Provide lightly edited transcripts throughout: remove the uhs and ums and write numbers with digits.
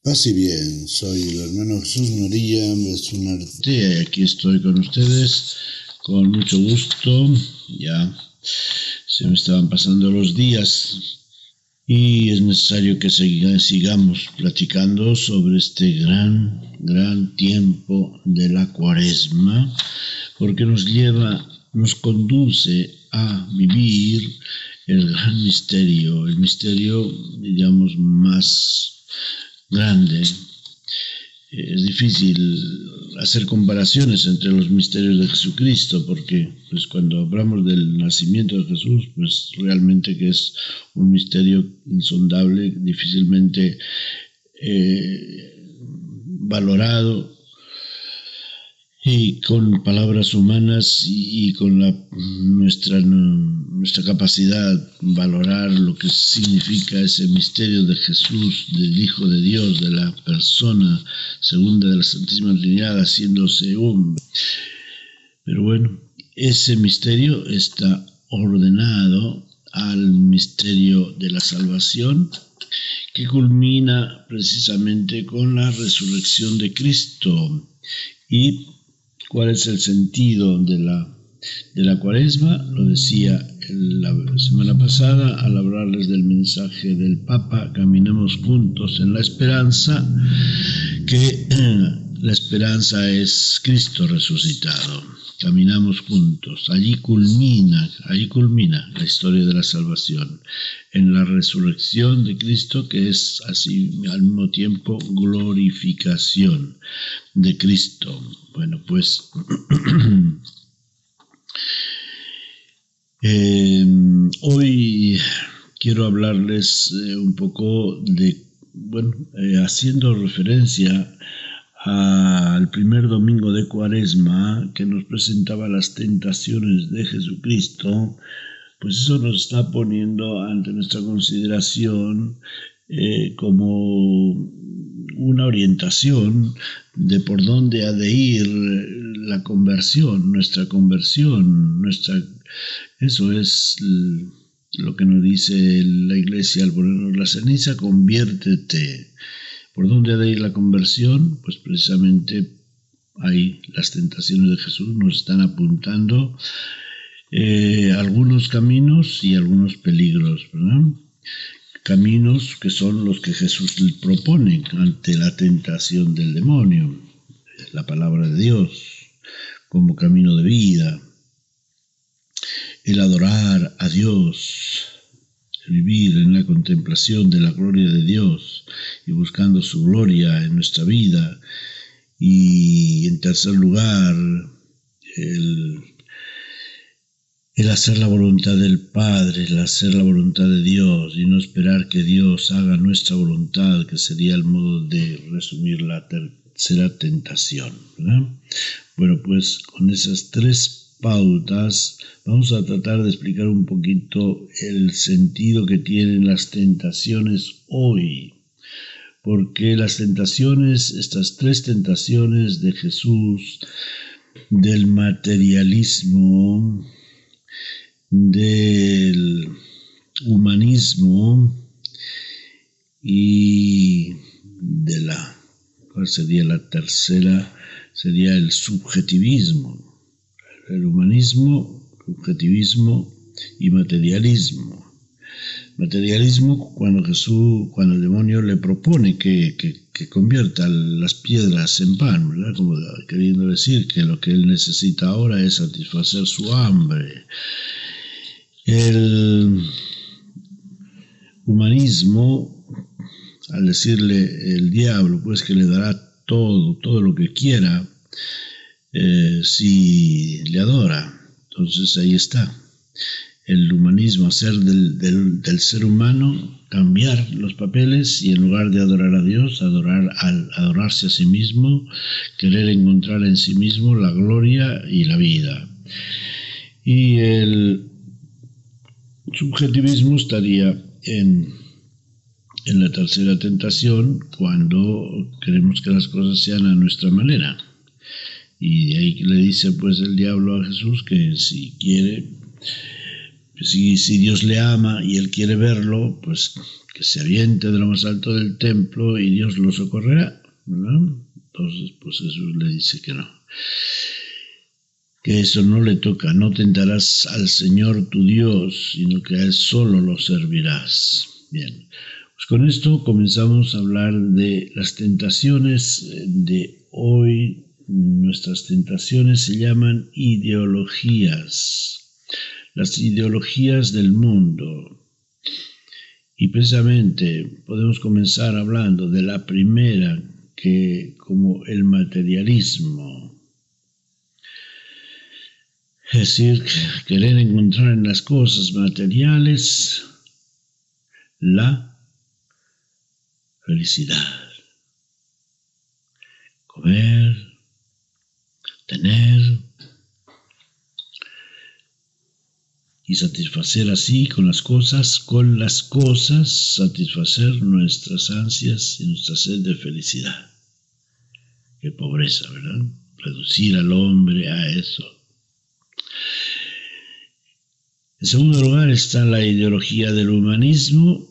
Paz y bien, soy el hermano Jesús María Besunarte y aquí estoy con ustedes con mucho gusto. Ya se me estaban pasando los días y es necesario que sigamos platicando sobre este gran tiempo de la Cuaresma, porque nos conduce a vivir el gran misterio, el misterio, digamos, más grande. Es difícil hacer comparaciones entre los misterios de Jesucristo, porque pues cuando hablamos del nacimiento de Jesús, pues realmente que es un misterio insondable, difícilmente valorado, y con palabras humanas y con nuestra capacidad valorar lo que significa ese misterio de Jesús, del Hijo de Dios, de la persona segunda de la Santísima Trinidad haciéndose hombre. Pero bueno, ese misterio está ordenado al misterio de la salvación, que culmina precisamente con la resurrección de Cristo. Y ¿cuál es el sentido de la Cuaresma? Lo decía la semana pasada al hablarles del mensaje del Papa: caminemos juntos en la esperanza, que la esperanza es Cristo resucitado. Caminamos juntos. Allí culmina la historia de la salvación, en la resurrección de Cristo, que es así al mismo tiempo glorificación de Cristo. Bueno, pues hoy quiero hablarles un poco de, haciendo referencia al primer domingo de Cuaresma, que nos presentaba las tentaciones de Jesucristo. Pues eso nos está poniendo ante nuestra consideración como una orientación de por dónde ha de ir la conversión, nuestra conversión, eso es lo que nos dice la Iglesia al ponernos la ceniza: conviértete. ¿Por dónde ha de ir la conversión? Pues precisamente ahí las tentaciones de Jesús nos están apuntando algunos caminos y algunos peligros, ¿verdad? Caminos que son los que Jesús le propone ante la tentación del demonio: la palabra de Dios como camino de vida, el adorar a Dios, el vivir en la contemplación de la gloria de Dios y buscando su gloria en nuestra vida, y en tercer lugar el hacer la voluntad del Padre, el hacer la voluntad de Dios y no esperar que Dios haga nuestra voluntad, que sería el modo de resumir la tercera tentación, ¿verdad? Bueno, pues con esas tres pautas vamos a tratar de explicar un poquito el sentido que tienen las tentaciones hoy, porque las tentaciones, estas tres tentaciones de Jesús, del materialismo, del humanismo y ¿cuál sería la tercera? Sería el subjetivismo. El humanismo, subjetivismo y materialismo. Materialismo cuando el demonio le propone que convierta las piedras en pan, ¿verdad? Como queriendo decir que lo que él necesita ahora es satisfacer su hambre. El humanismo, al decirle el diablo, pues que le dará todo lo que quiera si le adora. Entonces ahí está. El humanismo: hacer del ser humano, cambiar los papeles y en lugar de adorar a Dios, adorarse a sí mismo, querer encontrar en sí mismo la gloria y la vida. Y el subjetivismo estaría en la tercera tentación, cuando queremos que las cosas sean a nuestra manera. Y de ahí le dice pues el diablo a Jesús que si quiere, si Dios le ama y él quiere verlo, pues que se aviente de lo más alto del templo y Dios lo socorrerá, ¿verdad? Entonces, pues Jesús le dice que no, que eso no le toca, no tentarás al Señor tu Dios, sino que a Él solo lo servirás. Bien, pues con esto comenzamos a hablar de las tentaciones de hoy. Nuestras tentaciones se llaman ideologías, las ideologías del mundo. Y precisamente podemos comenzar hablando de la primera, que como el materialismo. Es decir, querer encontrar en las cosas materiales la felicidad. Comer, tener y satisfacer así con las cosas, satisfacer nuestras ansias y nuestra sed de felicidad. Qué pobreza, ¿verdad? Reducir al hombre a eso. En segundo lugar está la ideología del humanismo,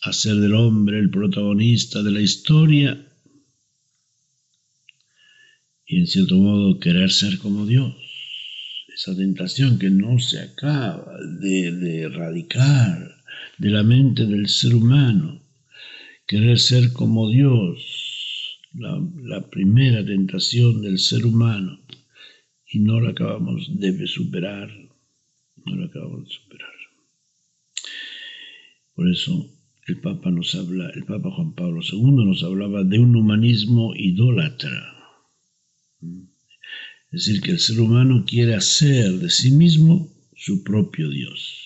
hacer del hombre el protagonista de la historia y en cierto modo querer ser como Dios. Esa tentación que no se acaba de erradicar de la mente del ser humano, querer ser como Dios, la primera tentación del ser humano, y no la acabamos de superar, Por eso el Papa Juan Pablo II nos hablaba de un humanismo idólatra. Es decir, que el ser humano quiere hacer de sí mismo su propio Dios.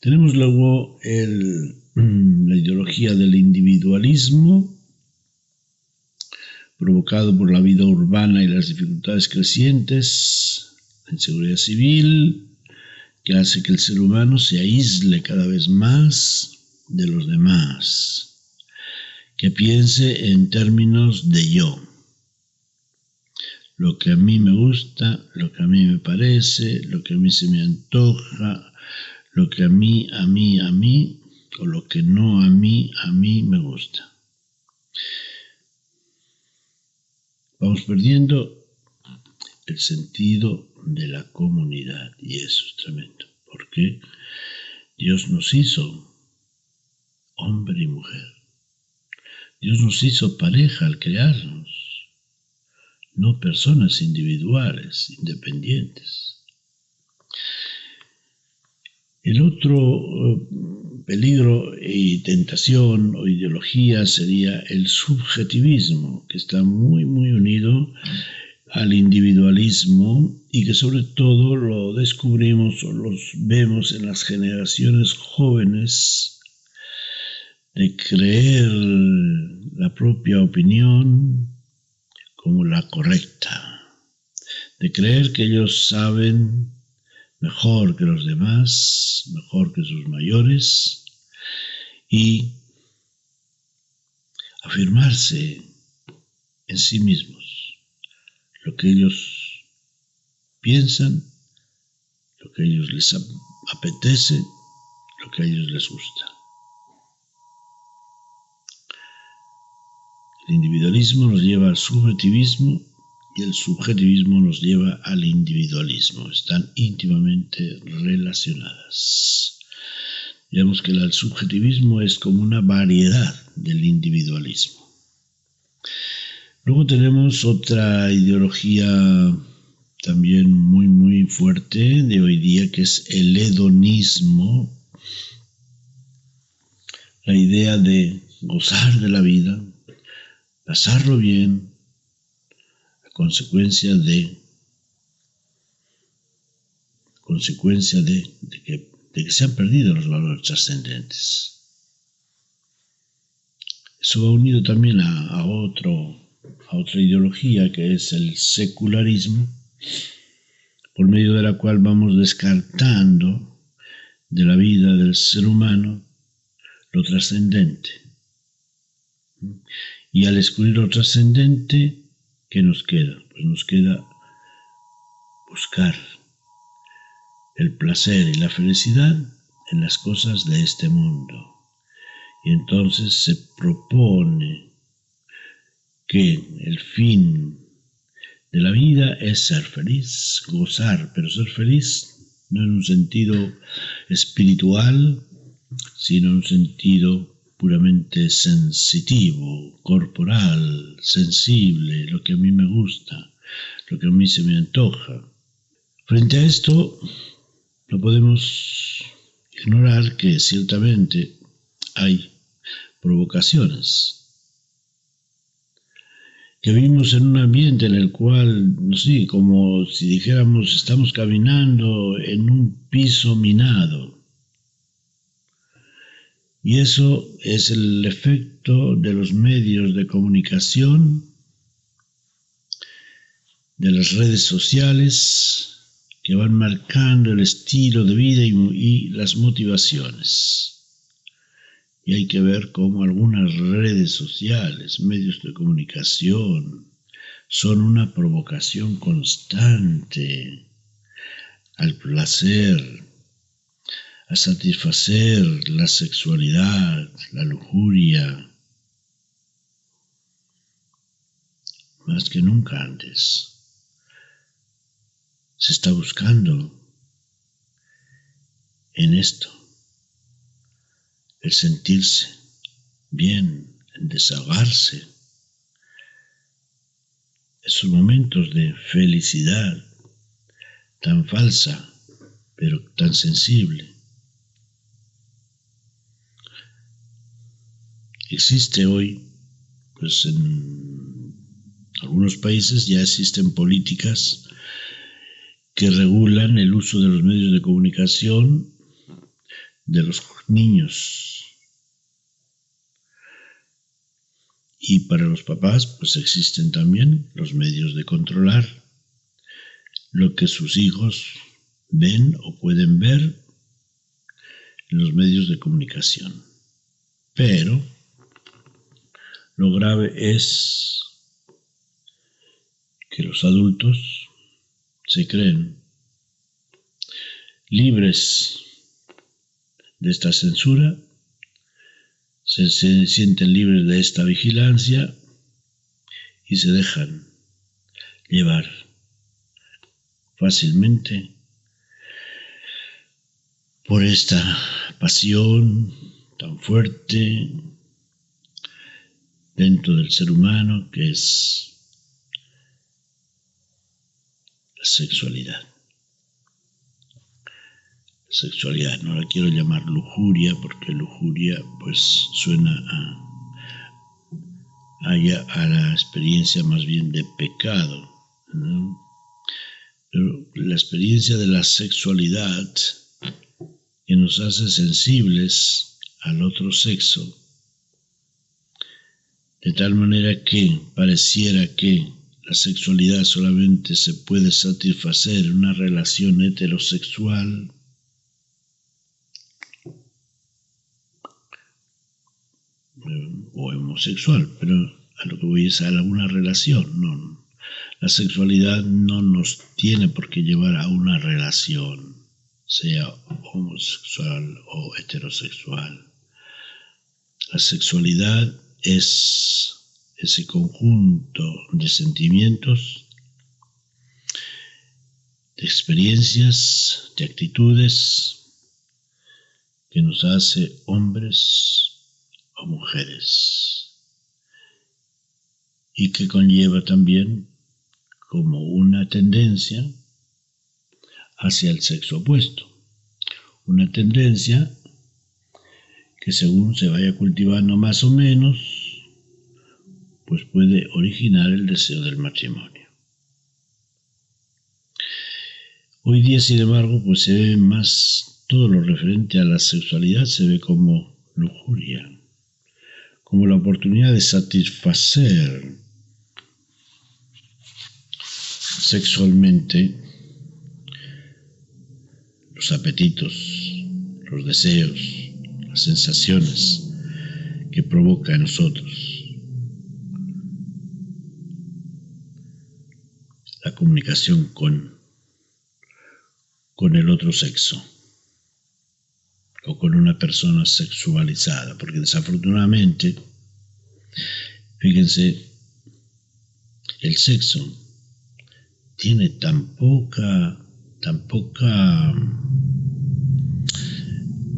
Tenemos luego la ideología del individualismo, provocado por la vida urbana y las dificultades crecientes, la inseguridad civil, que hace que el ser humano se aísle cada vez más de los demás, que piense en términos de yo. Lo que a mí me gusta, lo que a mí me parece, lo que a mí se me antoja, lo que a mí, o lo que no a mí me gusta. Vamos perdiendo el sentido de la comunidad y eso es tremendo, porque Dios nos hizo hombre y mujer. Dios nos hizo pareja al crearnos, no personas individuales, independientes. El otro peligro y tentación o ideología sería el subjetivismo, que está muy unido al individualismo y que sobre todo lo descubrimos o los vemos en las generaciones jóvenes, de creer la propia opinión como la correcta, de creer que ellos saben mejor que los demás, mejor que sus mayores, y afirmarse en sí mismos, lo que ellos piensan, lo que a ellos les apetece, lo que a ellos les gusta. El individualismo nos lleva al subjetivismo y el subjetivismo nos lleva al individualismo. Están íntimamente relacionadas. Digamos que el subjetivismo es como una variedad del individualismo. Luego tenemos otra ideología también muy fuerte de hoy día, que es el hedonismo. La idea de gozar de la vida, pasarlo bien, a consecuencia de que se han perdido los valores trascendentes. Eso va unido también a otra ideología, que es el secularismo, por medio de la cual vamos descartando de la vida del ser humano lo trascendente. Y al descubrir lo trascendente, ¿qué nos queda? Pues nos queda buscar el placer y la felicidad en las cosas de este mundo. Y entonces se propone que el fin de la vida es ser feliz, gozar, pero ser feliz no en un sentido espiritual, sino en un sentido puramente sensitivo, corporal, sensible, lo que a mí me gusta, lo que a mí se me antoja. Frente a esto, no podemos ignorar que ciertamente hay provocaciones, que vivimos en un ambiente en el cual, no sé, como si dijéramos, estamos caminando en un piso minado. Y eso es el efecto de los medios de comunicación, de las redes sociales, que van marcando el estilo de vida y las motivaciones. Y hay que ver cómo algunas redes sociales, medios de comunicación, son una provocación constante al placer, a satisfacer la sexualidad, la lujuria, más que nunca antes. Se está buscando en esto el sentirse bien, el desahogarse, esos momentos de felicidad tan falsa, pero tan sensible. Existe hoy, pues en algunos países ya existen políticas que regulan el uso de los medios de comunicación de los niños. Y para los papás, pues existen también los medios de controlar lo que sus hijos ven o pueden ver en los medios de comunicación. Pero lo grave es que los adultos se creen libres de esta censura, se sienten libres de esta vigilancia y se dejan llevar fácilmente por esta pasión tan fuerte dentro del ser humano que es la sexualidad. Sexualidad, no la quiero llamar lujuria porque lujuria pues suena a la experiencia más bien de pecado, ¿no? Pero la experiencia de la sexualidad que nos hace sensibles al otro sexo, de tal manera que pareciera que la sexualidad solamente se puede satisfacer en una relación heterosexual, o homosexual, pero a lo que voy es a alguna relación. No, la sexualidad no nos tiene por qué llevar a una relación, sea homosexual o heterosexual. La sexualidad es ese conjunto de sentimientos, de experiencias, de actitudes que nos hace hombres o mujeres y que conlleva también como una tendencia hacia el sexo opuesto, una tendencia que según se vaya cultivando más o menos, pues puede originar el deseo del matrimonio. Hoy día, sin embargo, pues se ve más todo lo referente a la sexualidad, se ve como lujuria, como la oportunidad de satisfacer sexualmente los apetitos, los deseos, las sensaciones que provoca en nosotros la comunicación con el otro sexo. o con una persona sexualizada, porque desafortunadamente, fíjense, el sexo tiene tan poca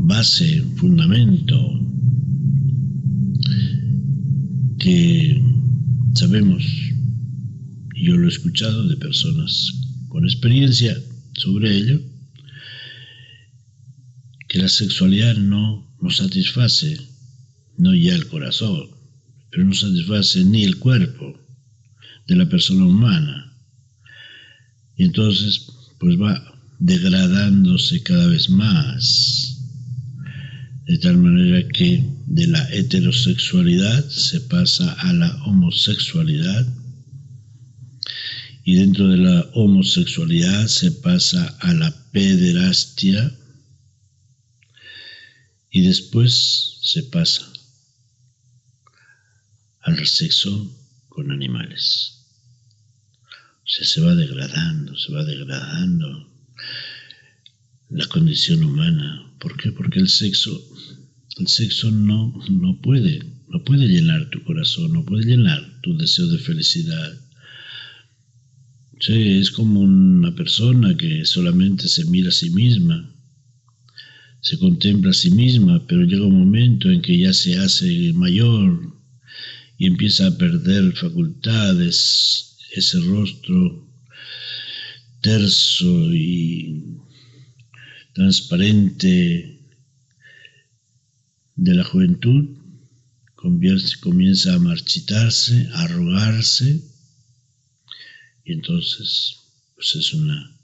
base, fundamento, que sabemos, y yo lo he escuchado de personas con experiencia sobre ello, que la sexualidad no nos satisface, no ya el corazón, pero no satisface ni el cuerpo de la persona humana. Y entonces pues va degradándose cada vez más, de tal manera que de la heterosexualidad se pasa a la homosexualidad, y dentro de la homosexualidad se pasa a la pederastia, y después se pasa al sexo con animales. O sea, se va degradando la condición humana. ¿Por qué? Porque el sexo no puede llenar tu corazón, no puede llenar tu deseo de felicidad. Sí, es como una persona que solamente se mira a sí misma, se contempla a sí misma, pero llega un momento en que ya se hace mayor y empieza a perder facultades, ese rostro terso y transparente de la juventud comienza a marchitarse, a arrugarse, y entonces pues es una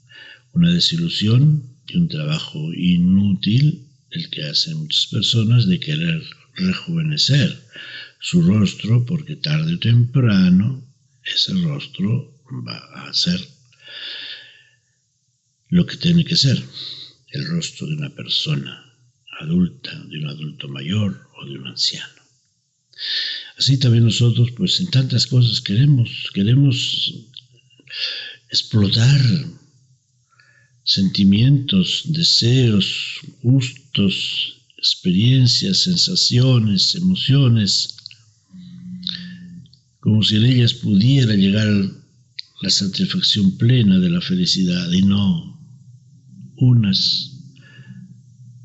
desilusión y un trabajo inútil el que hacen muchas personas de querer rejuvenecer su rostro, porque tarde o temprano ese rostro va a ser lo que tiene que ser, el rostro de una persona adulta, de un adulto mayor o de un anciano. Así también nosotros, pues en tantas cosas queremos explotar sentimientos, deseos, gustos, experiencias, sensaciones, emociones, como si en ellas pudiera llegar la satisfacción plena de la felicidad, y no, unas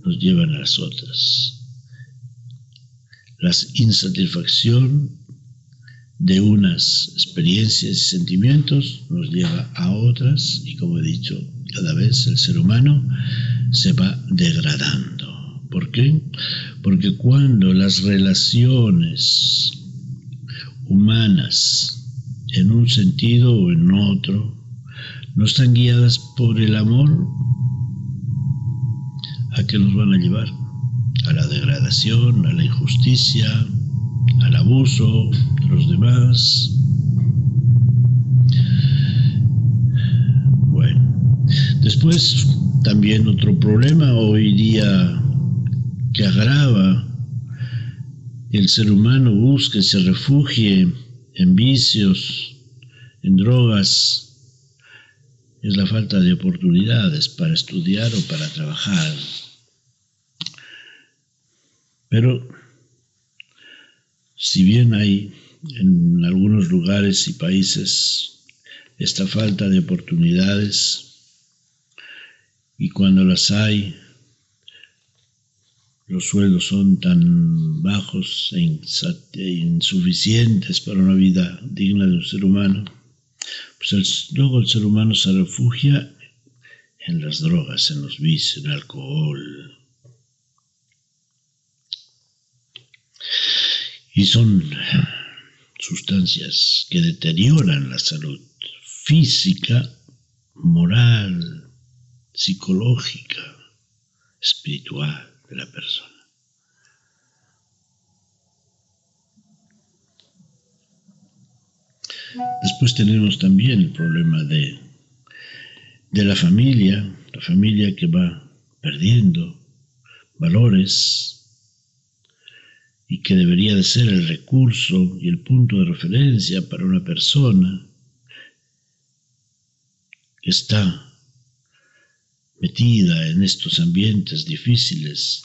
nos llevan a las otras. La insatisfacción de unas experiencias y sentimientos nos lleva a otras, y como he dicho, cada vez el ser humano se va degradando. ¿Por qué? Porque cuando las relaciones humanas, en un sentido o en otro, no están guiadas por el amor, ¿a qué nos van a llevar? A la degradación, a la injusticia, al abuso de los demás. Bueno, después también otro problema hoy día que agrava el ser humano, busca y se refugie en vicios, en drogas, es la falta de oportunidades para estudiar o para trabajar. Pero si bien hay en algunos lugares y países esta falta de oportunidades, y cuando las hay, los sueldos son tan bajos e insuficientes para una vida digna de un ser humano, pues luego el ser humano se refugia en las drogas, en los vicios, en el alcohol. Y son sustancias que deterioran la salud física, moral, psicológica, espiritual de la persona. Después tenemos también el problema de la familia que va perdiendo valores y que debería de ser el recurso y el punto de referencia para una persona que está metida en estos ambientes difíciles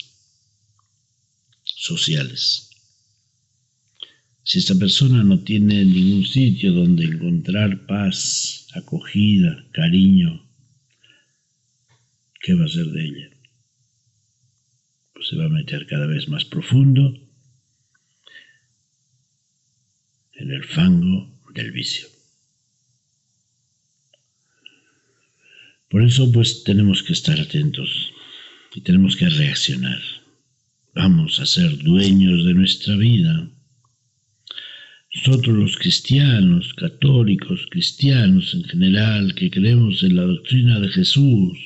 sociales. Si esta persona no tiene ningún sitio donde encontrar paz, acogida, cariño, ¿qué va a ser de ella? Pues se va a meter cada vez más profundo en el fango del vicio. Por eso, pues, tenemos que estar atentos y tenemos que reaccionar. Vamos a ser dueños de nuestra vida. Nosotros los cristianos, católicos, cristianos en general, que creemos en la doctrina de Jesús,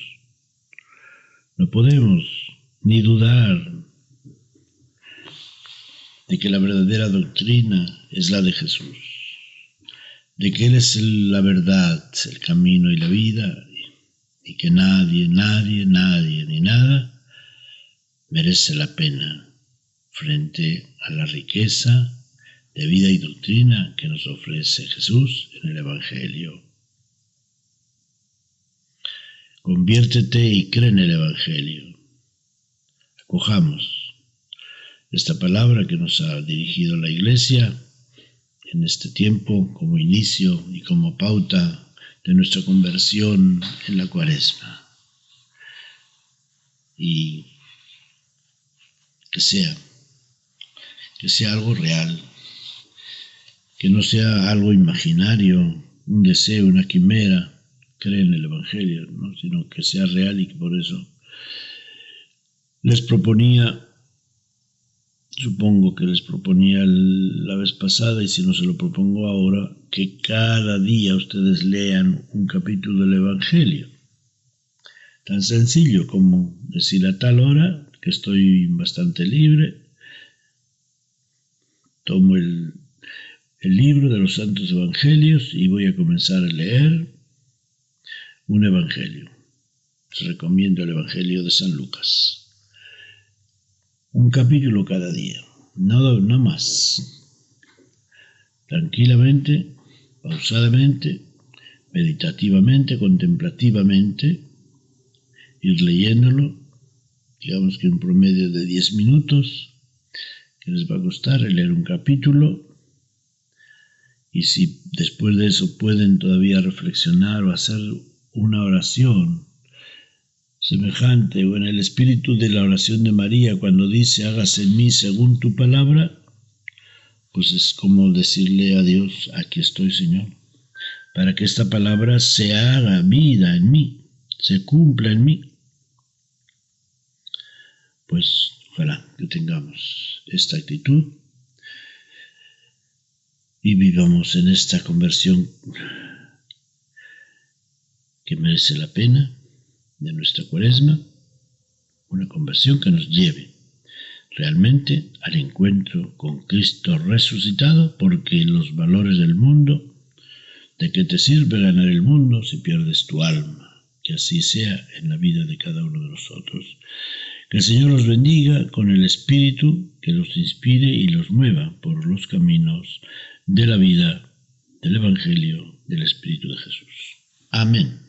no podemos ni dudar de que la verdadera doctrina es la de Jesús, de que Él es la verdad, el camino y la vida, y que nadie, ni nada merece la pena frente a la riqueza de vida y doctrina que nos ofrece Jesús en el Evangelio. Conviértete y cree en el Evangelio. Acojamos esta palabra que nos ha dirigido la Iglesia en este tiempo como inicio y como pauta de nuestra conversión en la Cuaresma. Y que sea algo real, que no sea algo imaginario, un deseo, una quimera, cree en el Evangelio, ¿no? Sino que sea real y que por eso les proponía, supongo que les proponía la vez pasada, y si no se lo propongo ahora, que cada día ustedes lean un capítulo del Evangelio. Tan sencillo como decir a tal hora, que estoy bastante libre, tomo el libro de los Santos Evangelios y voy a comenzar a leer un Evangelio. Les recomiendo el Evangelio de San Lucas. Un capítulo cada día, no más. Tranquilamente, pausadamente, meditativamente, contemplativamente, ir leyéndolo, digamos que en promedio de 10 minutos, que les va a costar leer un capítulo, y si después de eso pueden todavía reflexionar o hacer una oración semejante o en el espíritu de la oración de María cuando dice hágase en mí según tu palabra, pues es como decirle a Dios, aquí estoy, Señor, para que esta palabra se haga vida en mí, se cumpla en mí. Pues ojalá que tengamos esta actitud y vivamos en esta conversión que merece la pena de nuestra Cuaresma, una conversión que nos lleve realmente al encuentro con Cristo resucitado, porque los valores del mundo, ¿de qué te sirve ganar el mundo si pierdes tu alma? Que así sea en la vida de cada uno de nosotros. Que el Señor los bendiga con el Espíritu que los inspire y los mueva por los caminos de la vida, del Evangelio, del Espíritu de Jesús. Amén.